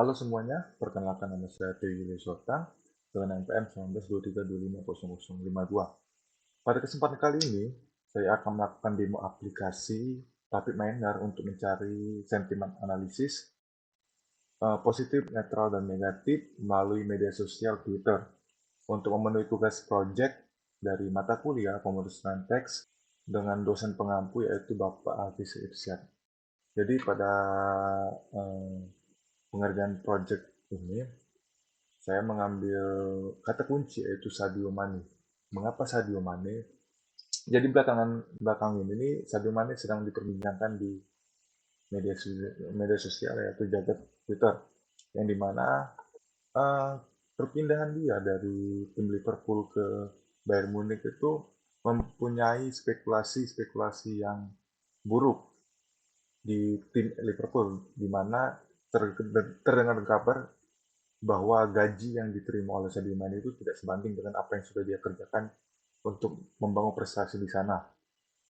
Halo semuanya, perkenalkan nama saya Teo Yulius Sultan dengan NPM 1923250052. Pada kesempatan kali ini, saya akan melakukan demo aplikasi Puppet Miner untuk mencari sentimen analisis positif, netral, dan negatif melalui media sosial Twitter untuk memenuhi tugas project dari mata kuliah pemenulisan teks dengan dosen pengampu yaitu Bapak Hafiz Irsyad. Jadi pada eh, pengerjaan project ini, saya mengambil kata kunci yaitu Sadio Mane. Mengapa Sadio Mane? Jadi belakang ini Sadio Mane sedang diperbincangkan di media sosial yaitu jagat Twitter, yang dimana uh, perpindahan dia dari tim Liverpool ke Bayern Munich itu mempunyai spekulasi-spekulasi yang buruk di tim Liverpool, di mana terdengar kabar bahwa gaji yang diterima oleh Sadio Mane itu tidak sebanding dengan apa yang sudah dia kerjakan untuk membangun prestasi di sana.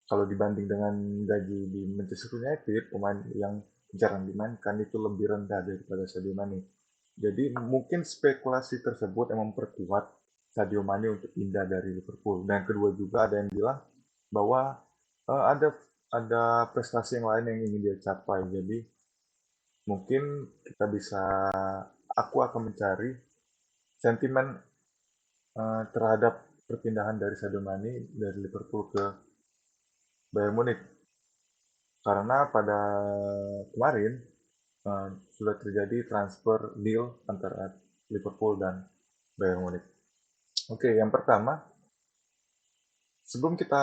Kalau dibanding dengan gaji di Manchester United, pemain yang jarang dimainkan itu lebih rendah daripada Sadio Mane. Jadi mungkin spekulasi tersebut yang memperkuat Sadio Mane untuk pindah dari Liverpool. Dan kedua juga ada yang bilang bahwa ada prestasi yang lain yang ingin dia capai. Jadi mungkin kita bisa, aku akan mencari sentimen terhadap perpindahan dari Sadio Mane dari Liverpool ke Bayern Munich, karena pada kemarin sudah terjadi transfer deal antara Liverpool dan Bayern Munich. Oke, yang pertama, sebelum kita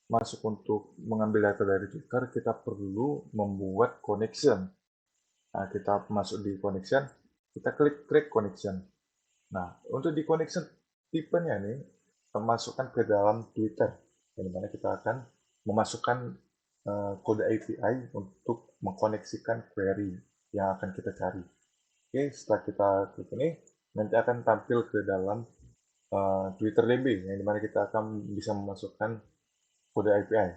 masuk untuk mengambil data dari Twitter, kita perlu membuat connection. Nah, kita masuk di connection, kita klik connection. Nah, untuk di connection tipenya ini, masukkan ke dalam Twitter, di mana kita akan memasukkan kode API untuk mengkoneksikan query yang akan kita cari. Oke, setelah kita klik ini, nanti akan tampil ke dalam Twitter DB, yang dimana kita akan bisa memasukkan kode API.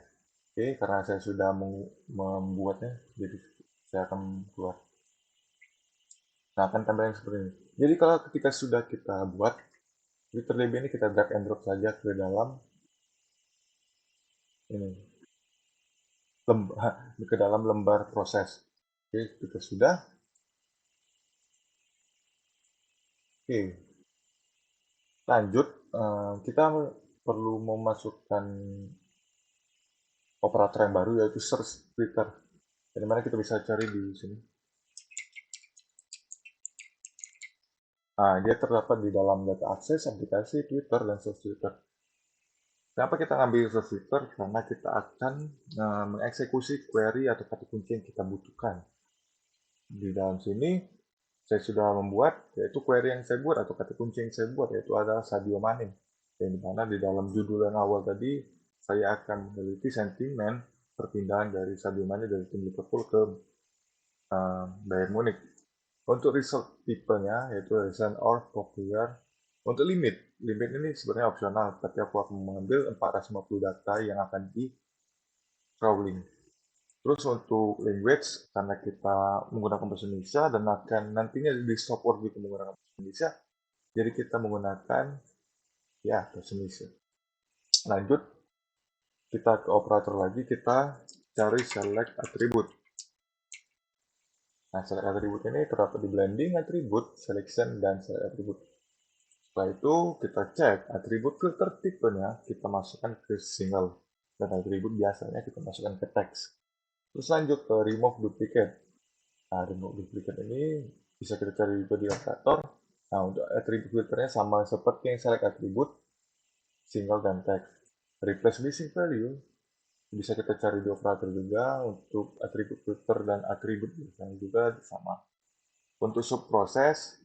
Oke, karena saya sudah membuatnya, jadi saya akan keluar. Nah, akan tampilan seperti ini. Jadi kalau ketika sudah kita buat, Twitter DB ini kita drag and drop saja ke dalam ini, ke dalam lembar proses. Oke, kita sudah. Oke, lanjut. Kita perlu memasukkan operator yang baru yaitu search Twitter. Dari mana kita bisa cari di sini. Nah, dia terdapat di dalam data akses, aplikasi, Twitter, dan search Twitter. Kenapa kita ngambil search Twitter? Karena kita akan mengeksekusi query atau kata kunci yang kita butuhkan. Di dalam sini, saya sudah membuat, yaitu query yang saya buat atau kata kunci yang saya buat, yaitu adalah Sadio Mane. Yang dimana di dalam judul yang awal tadi, saya akan meneliti sentimen perpindahan dari Sadio Mane dari tim Liverpool ke Bayern Munich. Untuk result tipenya, yaitu recent or popular. Untuk limit ini sebenarnya opsional, tapi aku akan mengambil 450 data yang akan di crawling. Terus untuk language, karena kita menggunakan bahasa Indonesia dan akan nantinya di support juga menggunakan bahasa Indonesia, jadi kita menggunakan ya bahasa Indonesia. Lanjut, kita ke operator lagi, kita cari select attribute. Nah, select attribute ini terdapat di blending attribute, selection, dan select attribute. Setelah itu kita cek atribut filter tipenya, kita masukkan ke single. Dan atribut biasanya kita masukkan ke teks. Terus lanjut ke remove duplicate. Nah, remove duplicate ini bisa kita cari juga di operator. Nah, untuk atribut filternya sama seperti yang select atribut, single dan teks. Replace missing value bisa kita cari di operator juga untuk atribut filter dan atribut yang juga sama. Untuk subproses,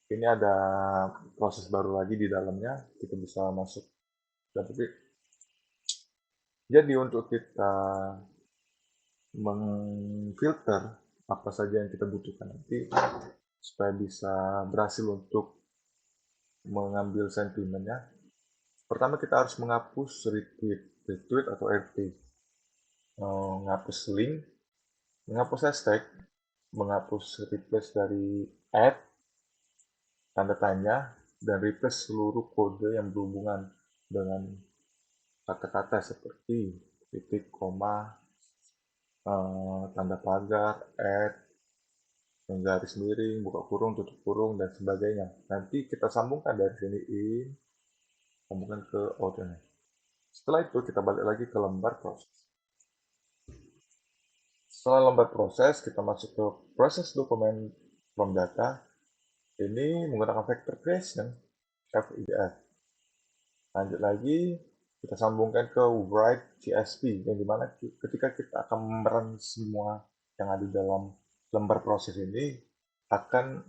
ini ada proses baru lagi di dalamnya, kita bisa masuk. Jadi untuk kita mengfilter apa saja yang kita butuhkan nanti supaya bisa berhasil untuk mengambil sentimennya, pertama kita harus menghapus retweet atau RT, menghapus link, menghapus hashtag, menghapus replace dari add, tanda tanya, dan replace seluruh kode yang berhubungan dengan kata-kata seperti titik, koma, tanda pagar, add, garis miring, buka kurung, tutup kurung, dan sebagainya. Nanti kita sambungkan dari sini in, sambungkan ke out ini. Setelah itu kita balik lagi ke lembar proses. Setelah lembar proses, kita masuk ke proses dokumen from data. Ini menggunakan vector creation, FIDF. Lanjut lagi, kita sambungkan ke write CSV, yang dimana ketika kita akan memeran semua yang ada dalam lembar proses ini, akan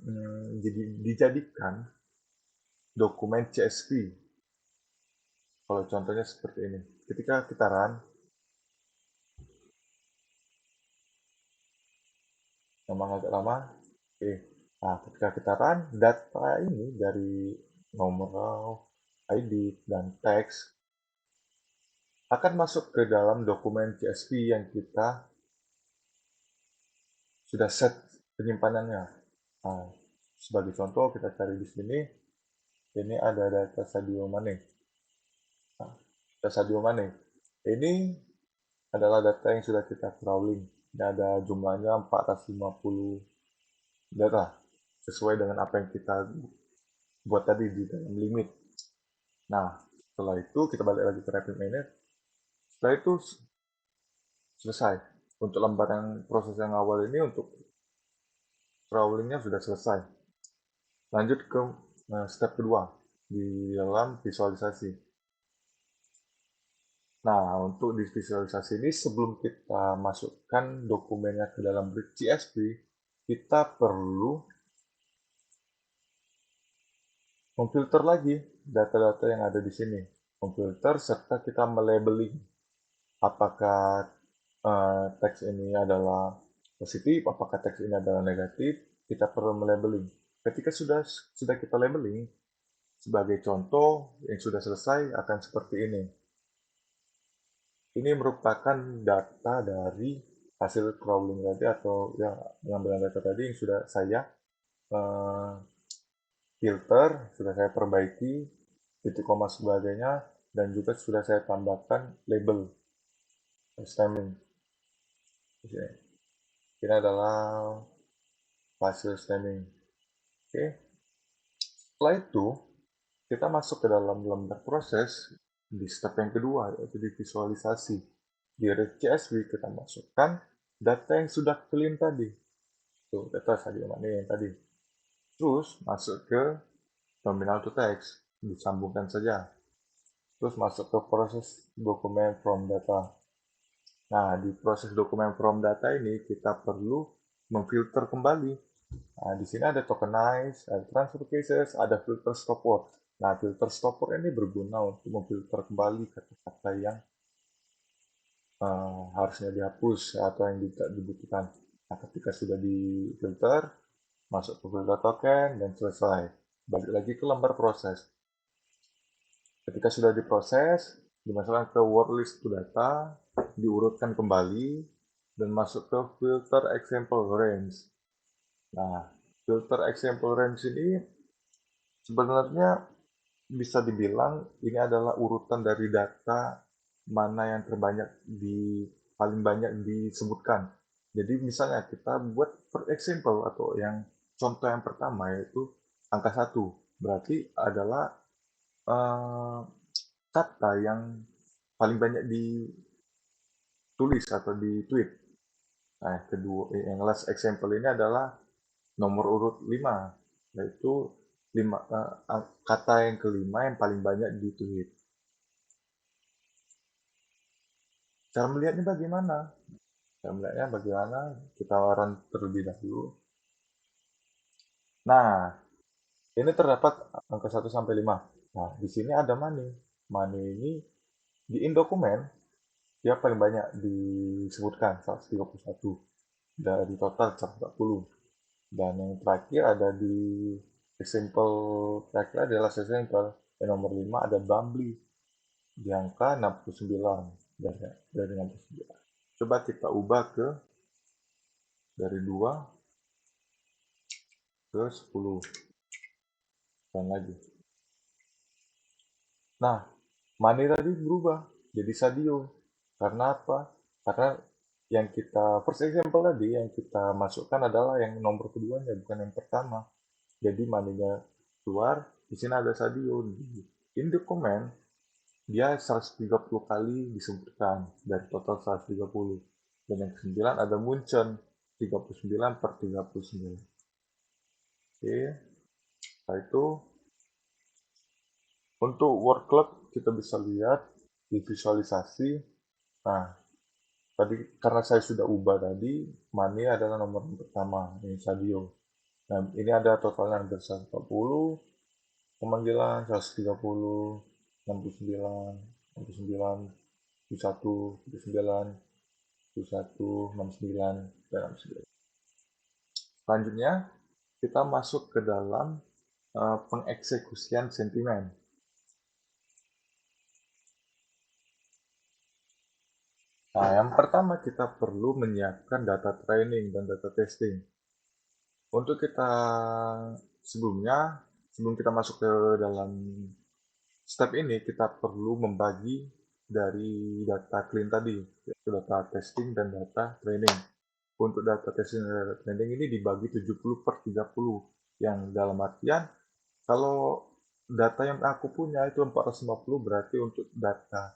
dijadikan dokumen CSV. Kalau contohnya seperti ini. Ketika kita run, memang agak lama. Oke. Nah, ketika kita run, data ini dari nomor, ID, dan teks akan masuk ke dalam dokumen CSV yang kita sudah set penyimpanannya. Nah, sebagai contoh, kita cari di sini. Ini ada data Sadio Mane. Nah, data Sadio Mane. Ini adalah data yang sudah kita crawling. Ini ada jumlahnya 450 data sesuai dengan apa yang kita buat tadi di dalam limit. Nah, setelah itu kita balik lagi ke Rapid Manage. Setelah itu selesai. Untuk lembar yang proses yang awal ini untuk crawlingnya sudah selesai. Lanjut ke step kedua di dalam visualisasi. Nah, untuk di visualisasi ini sebelum kita masukkan dokumennya ke dalam CSV, kita perlu memfilter lagi data-data yang ada di sini. Memfilter serta kita melabeling apakah teks ini adalah positif, apakah teks ini adalah negatif, kita perlu melabeling. Ketika sudah kita labeling, sebagai contoh yang sudah selesai akan seperti ini. Ini merupakan data dari hasil crawling tadi atau yang pengambilan data tadi yang sudah saya filter, sudah saya perbaiki, titik koma sebagainya, dan juga sudah saya tambahkan label stemming. Ini adalah hasil stemming. Oke. Setelah itu, kita masuk ke dalam lembar proses di step yang kedua, yaitu di visualisasi. Di CSV kita masukkan data yang sudah clean tadi. Tuh, data Sadio Mane yang tadi. Terus masuk ke nominal to text, disambungkan saja. Terus masuk ke proses dokumen from data. Nah, di proses dokumen from data ini kita perlu memfilter kembali. Nah, di sini ada tokenize, ada transfer cases, ada filter stop word. Nah, filter stop word ini berguna untuk memfilter kembali kata-kata yang harusnya dihapus atau yang tidak dibutuhkan. Nah, ketika sudah difilter, masuk ke filter token, dan selesai. Balik lagi ke lembar proses. Ketika sudah diproses, dimasukkan ke word list to data, diurutkan kembali, dan masuk ke filter example range. Nah, filter example range ini sebenarnya bisa dibilang ini adalah urutan dari data mana yang paling banyak disebutkan. Jadi misalnya kita buat for example atau yang contoh yang pertama yaitu angka 1. Berarti adalah kata yang paling banyak ditulis atau di-tweet. Nah, kedua yang last example ini adalah nomor urut 5, yaitu kata yang kelima yang paling banyak di-tweet. Cara melihatnya bagaimana? Cara melihatnya bagaimana? Kita run terlebih dahulu. Nah, ini terdapat angka 1 sampai 5. Nah, di sini ada money. Money ini di in dokumen dia paling banyak disebutkan 131 dari total 140. Dan yang terakhir ada di example terakhir adalah example yang nomor 5 ada Bambly di angka 69 dari 69. Coba kita ubah ke dari 2 ke 10 dan lagi. Nah, Mane tadi berubah jadi Sadio. Karena apa? Karena yang kita first example tadi yang kita masukkan adalah yang nomor keduanya, bukan yang pertama. Jadi Mane-nya keluar, di sini ada Sadio. In the comment, dia 130 kali disebutkan dari total 130. Dan yang ke-9 ada Munchen, 39 per 39. Oke, setelah itu untuk word cloud kita bisa lihat di visualisasi. Nah, tadi karena saya sudah ubah tadi, Mane adalah nomor yang pertama, ini Sadio. Nah, ini ada totalnya ada 140, pemanggilan 130, 69, 69, 71, 79, 71, 69, dan 69. Selanjutnya, kita masuk ke dalam pengeksekusian sentimen. Nah, yang pertama kita perlu menyiapkan data training dan data testing. Untuk kita sebelum kita masuk ke dalam step ini, kita perlu membagi dari data clean tadi, yaitu data testing dan data training. Untuk data testing dan data training ini dibagi 70 per 30, yang dalam artian kalau data yang aku punya itu 450, berarti untuk data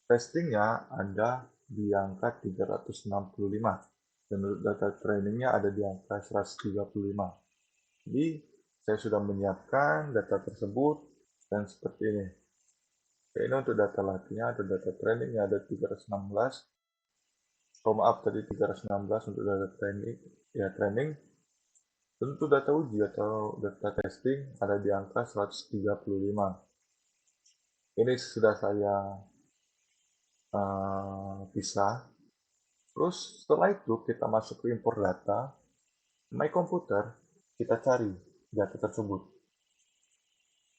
testingnya ada di angka 365. Dan untuk data trainingnya ada di angka 135. Jadi, saya sudah menyiapkan data tersebut dan seperti ini. Oke, ini untuk data latihnya atau data trainingnya ada 316. Oh maaf, tadi 316 untuk data training. Ya, training. Tentu data uji atau data testing ada di angka 135. Ini sudah saya pisah. Terus setelah itu kita masuk ke import data, My Computer, kita cari data tersebut.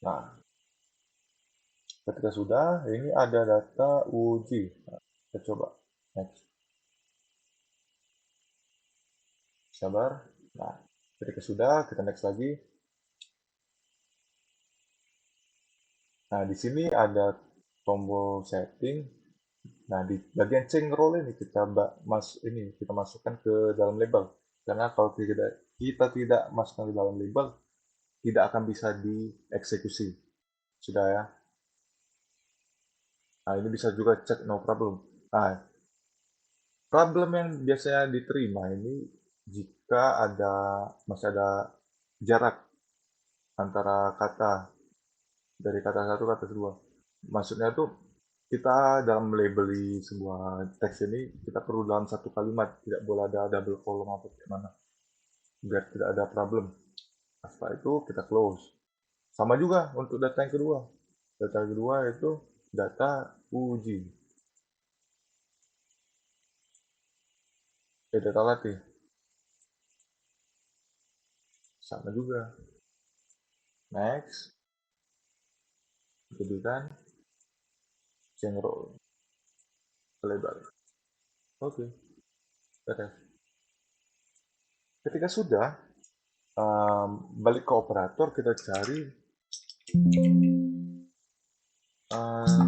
Nah, ketika sudah, ini ada data uji. Nah, kita coba. Next. Sabar. Nah, ketika sudah, kita next lagi. Nah, di sini ada tombol setting. Nah, di bagian change role ini kita masukkan ke dalam label. Karena kalau kita tidak masukkan ke dalam label, tidak akan bisa dieksekusi. Sudah ya. Nah, ini bisa juga cek no problem. Nah, problem yang biasanya diterima ini jika masih ada jarak antara kata dari kata satu ke kata kedua. Maksudnya tuh kita dalam labeli sebuah teks ini kita perlu dalam satu kalimat, tidak boleh ada double column atau gimana, biar tidak ada problem. Nah, setelah itu kita close. Sama juga untuk data yang kedua. Data yang kedua itu data uji. Data latih. Sama juga. Next. Jadikan general lebar. Oke, beres. Ketika sudah, balik ke operator, kita cari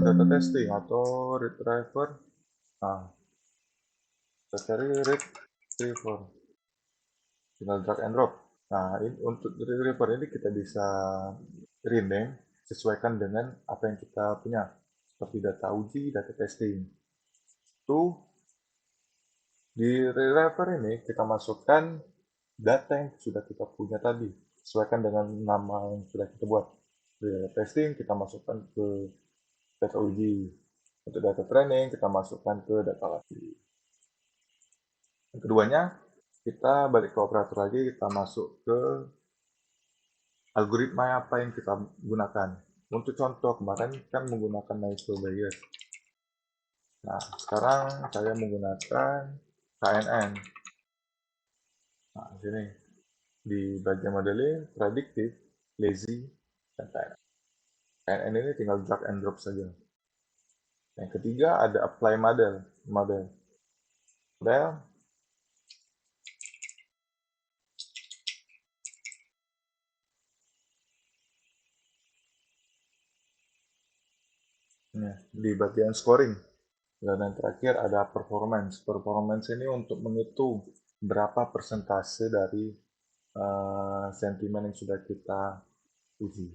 data testing atau retriever. Nah, kita cari retriever. Tinggal drag and drop. Nah, untuk retriever ini kita bisa rename sesuaikan dengan apa yang kita punya. Seperti data uji, data testing. Itu di retriever ini kita masukkan data yang sudah kita punya tadi. Sesuaikan dengan nama yang sudah kita buat. Di data testing kita masukkan ke data uji. Untuk data training kita masukkan ke data latih. Yang keduanya, kita balik ke operator lagi, kita masuk ke algoritma apa yang kita gunakan. Untuk contoh, kemarin kan menggunakan Naive Bayes. Nah, sekarang saya menggunakan KNN. Nah, sini di bagian modeling, predictive, lazy, dan KNN. KNN ini tinggal drag and drop saja. Yang ketiga ada apply model. Model Nah, di bagian scoring. Dan yang terakhir ada performance. Performance ini untuk menghitung berapa persentase dari sentimen yang sudah kita uji.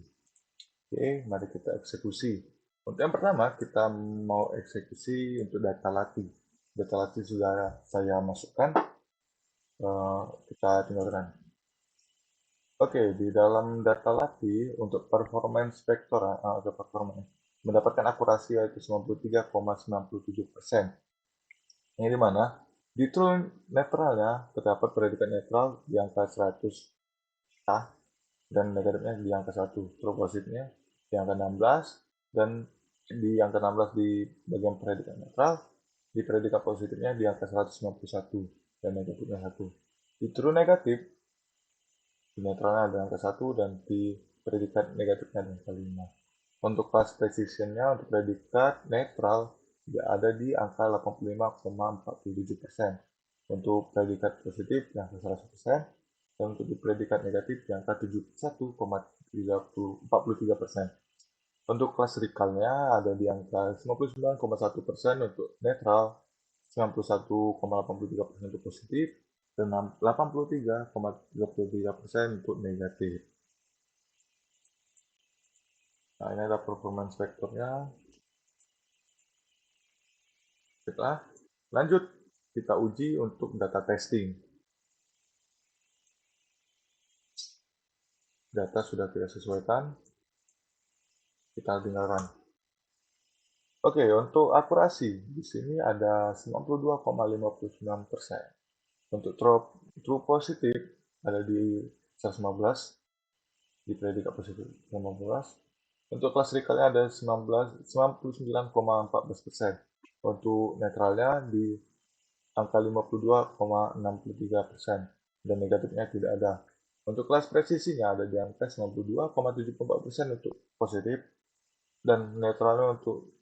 Oke, mari kita eksekusi. Untuk yang pertama, kita mau eksekusi untuk data latih. Data latih sudah saya masukkan, kita tinggalkan. Oke, di dalam data latih untuk performance vector, atau performance, mendapatkan akurasi yaitu 93,97%. Ini di mana? Di true netralnya terdapat predikat netral di angka 100 A dan negatifnya di angka 1. True positifnya di angka 16 dan di angka 16 di bagian predikat netral, di predikat positifnya di angka 191 dan negatifnya 1. Di true negatif di netralnya ada angka 1 dan di predikat negatifnya ada angka 5. Untuk class precisionnya untuk predikat netral dia ada di angka 85,47%. Untuk predikat positif di angka 100%, dan untuk di predikat negatif di angka 71,43%. Untuk kelas radikalnya ada di angka 99,1% untuk netral, 91,83% untuk positif, dan 83,33% untuk negatif. Nah, ini ada performance vektornya. Baiklah, lanjut kita uji untuk data testing. Data sudah kita sesuaikan, kita tinggalkan. Oke, untuk akurasi di sini ada 92,59%. Untuk true positif ada di 115, di predikat positif 15. Untuk kelas radikalnya ada 99,14%. Untuk netralnya di angka 52,63% dan negatifnya tidak ada. Untuk kelas presisinya ada di angka 92,74% untuk positif dan netralnya untuk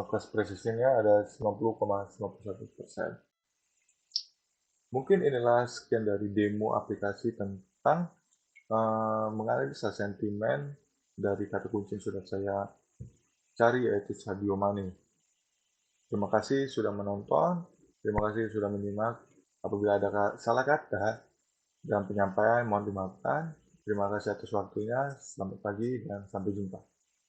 kelas presisinya ada 90,91%. Mungkin inilah sekian dari demo aplikasi tentang menganalisa sentimen dari kata kunci yang sudah saya cari yaitu Sadio Mane. Terima kasih sudah menonton, terima kasih sudah menyimak. Apabila ada salah kata dalam penyampaian mohon dimaafkan. Terima kasih atas waktunya. Selamat pagi dan sampai jumpa.